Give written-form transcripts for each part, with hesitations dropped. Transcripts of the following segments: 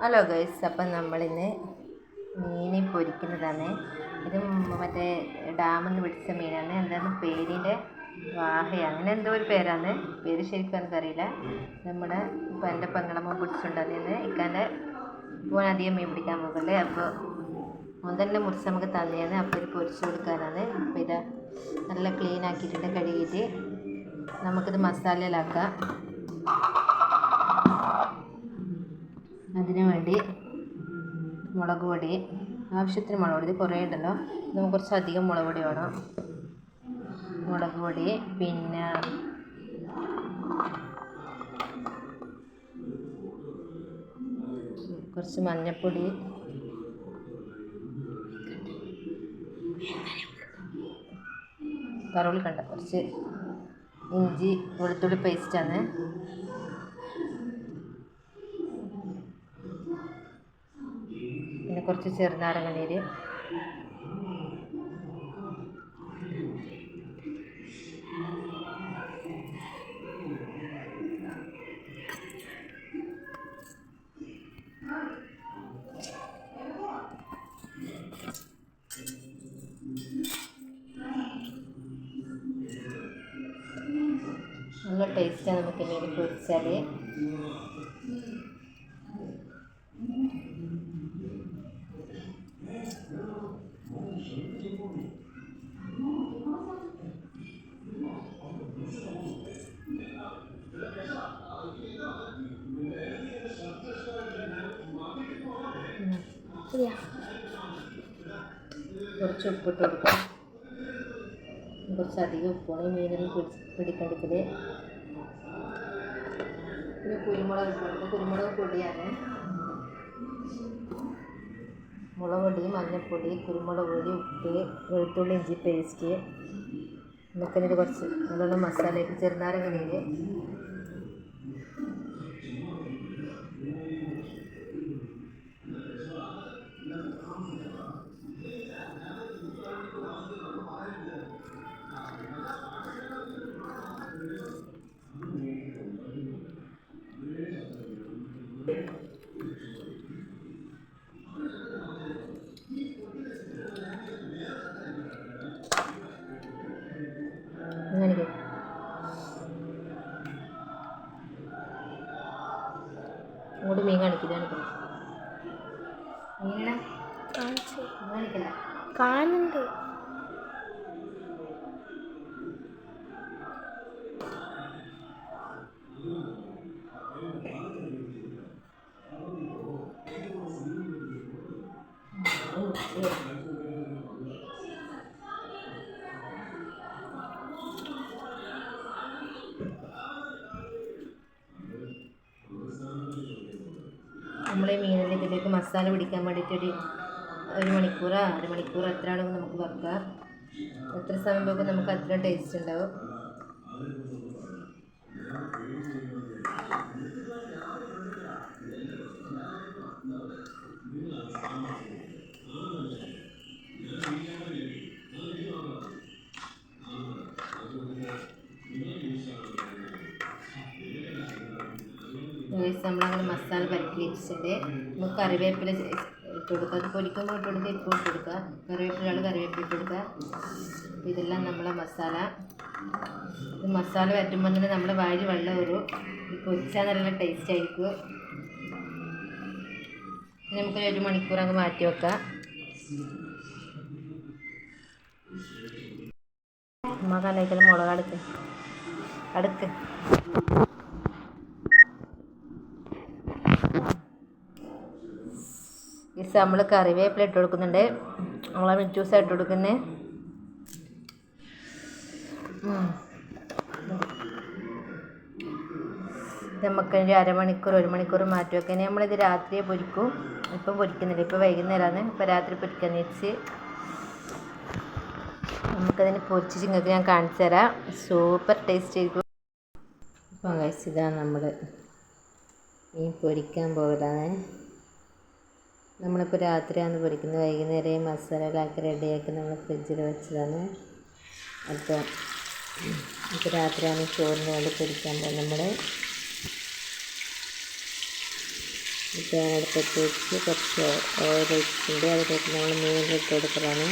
Hello guys, അപ്പം നമ്മളിന്ന് മീൻ പൊരിക്കുന്നതാണ്. ഇത് മറ്റേ ഡാമിൽ നിന്ന് പിടിച്ച മീനാണ്. എന്താണ് പേരിൻ്റെ വാഹയ അങ്ങനെ എന്തോ ഒരു പേരാണ്. പേര് ശരിക്കും എനിക്കറിയില്ല. നമ്മുടെ ഇപ്പോൾ എൻ്റെ പെങ്ങളമ്മ പിടിച്ചിട്ടുണ്ടെന്ന് ഇക്കാൻ്റെ പോകാൻ അധികം മീൻ പിടിക്കാൻ പോകല്ലേ. അപ്പോൾ മുതലിനെ മുറിച്ച് നമുക്ക് തന്നെയാണ്. അപ്പോൾ ഇത് പൊരിച്ച് കൊടുക്കാനാണ്. അപ്പോൾ ഇത് നല്ല ക്ലീൻ ആക്കിയിട്ടുണ്ട്, കഴുകിയിട്ട് നമുക്കിത് മസാലയിലാക്കാം. അതിനു വേണ്ടി മുളക് പൊടി, ആവശ്യത്തിന് മുളക് പൊടി, ഇത് കുറേ ഉണ്ടല്ലോ, നമുക്ക് കുറച്ച് അധികം മുളക് പൊടി വേണം. മുളക് പൊടി, പിന്നെ കുറച്ച് മഞ്ഞൾപ്പൊടി, കറുവളി കണ്ട, കുറച്ച് ഇഞ്ചി വെളുത്തുള്ളി പേസ്റ്റാണ്, പിന്നെ കുറച്ച് ചെറുനാരങ്ങ നീര്, നല്ല ടേസ്റ്റാണ് നമുക്ക് മീൻ പൊരിച്ചാൽ. കുറച്ച് ഉപ്പിട്ട് കൊടുക്കാം. കുറച്ചധികം ഉപ്പാണ് മീനെല്ലാം പിടിക്കണ്ടിക്കൽ. പിന്നെ കുരുമുളക് ഇട്ട് കൊടുക്കുക. കുരുമുളക് പൊടിയാണ്. മുളക് പൊടി, മഞ്ഞൾപ്പൊടി, കുരുമുളക് പൊടി, ഉപ്പ്, വെളുത്തുള്ളി ഇഞ്ചി പേസ്റ്റ്, നമുക്കതിൽ കുറച്ച് നല്ലോണം മസാലയ്ക്ക് ചെറുനാരങ്ങ നീര്, അങ്ങനെ അങ്ങോട്ട് മീൻ കാണിക്കില്ല. മീനെ കാണിക്കില്ല, കാണുന്നുണ്ട്. നമ്മളെ മീനിൻ്റെ ഇതിലേക്ക് മസാല പിടിക്കാൻ വേണ്ടിയിട്ട് ഒരു മണിക്കൂറോ അരമണിക്കൂറോ എത്ര ആണെങ്കിൽ നമുക്ക് വെക്കാം. എത്ര സമയം പോകുമ്പോൾ നമുക്ക് അത്ര ടേസ്റ്റ് ഉണ്ടാവും. നമ്മളങ്ങനെ മസാല പരത്തി വെച്ചിട്ടുണ്ട്. നമുക്ക് കറിവേപ്പില ഇട്ട് കൊടുക്കുക. അത് പൊരിക്കുമ്പോൾ ഇട്ട് കൊടുക്കുക, ഇപ്പോൾ ഇട്ട് കൊടുക്കുക. കറിവേപ്പില ഇട്ട് കൊടുക്കുക. അപ്പോൾ ഇതെല്ലാം നമ്മളെ മസാല. ഇത് മസാല വരട്ടുമ്പോൾ തന്നെ നമ്മുടെ വായിൽ വെള്ളം കയറും. പൊരിച്ചാൽ നല്ല ടേസ്റ്റ് ആയിരിക്കും. നമുക്കൊരു 1 മണിക്കൂർ അങ്ങ് മാറ്റി വെക്കാം. അമ്മ കലയ്ക്കൽ മുളക് അടുക്ക് ഇത് നമ്മൾ കറിവേപ്പില ഇട്ട് കൊടുക്കുന്നുണ്ട്. നമ്മളെ മിറ്റ് ജ്യൂസാണ് ഇട്ട് കൊടുക്കുന്നത്. ഇത് നമുക്കൊരു 1 മണിക്കൂർ മാറ്റി വെക്കാൻ. നമ്മളിത് രാത്രിയെ പൊരിക്കും. ഇപ്പം പൊരിക്കുന്നില്ല, ഇപ്പോൾ വൈകുന്നേരമാണ്. ഇപ്പോൾ രാത്രി പൊരിക്കാന്ന് വെച്ച് നമുക്കതിന് പൊരിച്ച് നിങ്ങൾക്ക് ഞാൻ കാണിച്ചു തരാം. സൂപ്പർ ടേസ്റ്റ് ആയിരിക്കും. അപ്പം കഴിച്ചതാണ് നമ്മൾ ഈ പൊരിക്കാൻ പോകലാണ്. നമ്മളിപ്പോൾ രാത്രിയാണ് പൊരിക്കുന്നത്. വൈകുന്നേരം മസാലകളൊക്കെ റെഡിയാക്കി നമ്മൾ ഫ്രിഡ്ജിൽ വെച്ചതാണ്. അപ്പോൾ ഇപ്പോൾ രാത്രിയാണ് ചോറിന് വേണ്ടി പൊരിക്കാൻ പോകുന്നത്. നമ്മൾ പാൻ അടുപ്പത്ത് വെച്ച് കുറച്ച് ഓയിൽ ഒഴിച്ചിട്ടുണ്ട്. അതിലേക്ക് നമ്മൾ മീനിലിട്ട് കൊടുക്കലാണ്.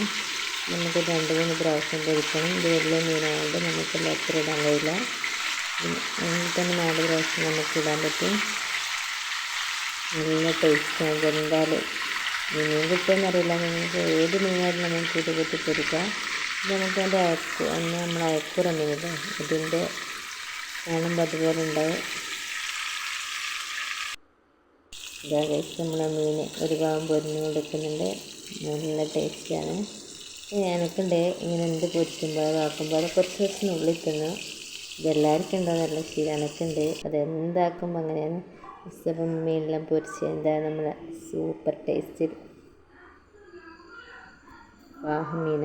നമുക്ക് 2-3 പ്രാവശ്യം പൊരിക്കണം. ഇത് വലിയ മീനായതുകൊണ്ട് നമുക്ക് എത്ര ഇടാൻ കഴിയില്ല. അതിൽ തന്നെ 4 പ്രാവശ്യം നമുക്ക് ഇടാൻ പറ്റും. നല്ല ടേസ്റ്റാണ്. എന്തായാലും മീൻ കിട്ടുമെന്നറിയില്ല, നിങ്ങൾക്ക് ഏത് മീനായാലും നമുക്ക് ഇത് കുത്തി പൊരിക്കാം. ഇത് നമുക്ക് അതിൻ്റെ നമ്മൾ അയക്കൂറ മീനില്ലേ, ഇതിൻ്റെ കാണുമ്പോൾ അതുപോലെ ഉണ്ടാവും. ഇതാ ഗൈസ്, നമ്മളെ മീൻ ഒരു ഭാഗം പൊരിഞ്ഞ് കൊടുക്കുന്നുണ്ട്. നല്ല ടേസ്റ്റാണ്. എനിക്കുണ്ട് ഇങ്ങനെ എന്ത് പൊരിക്കുമ്പോൾ കാക്കുമ്പോൾ അത് കുറച്ച് ഉള്ളിൽ തിന്നു. ഇതെല്ലാവർക്കും ഉണ്ടോ നല്ല ശീലം, എനിക്കുണ്ട്. അതെന്താക്കുമ്പോൾ അങ്ങനെയാണ്. ഇപ്പം മീനെല്ലാം പൊരിച്ച് എന്താ നമ്മളെ സൂപ്പർ ടേസ്റ്റ് മീൻ.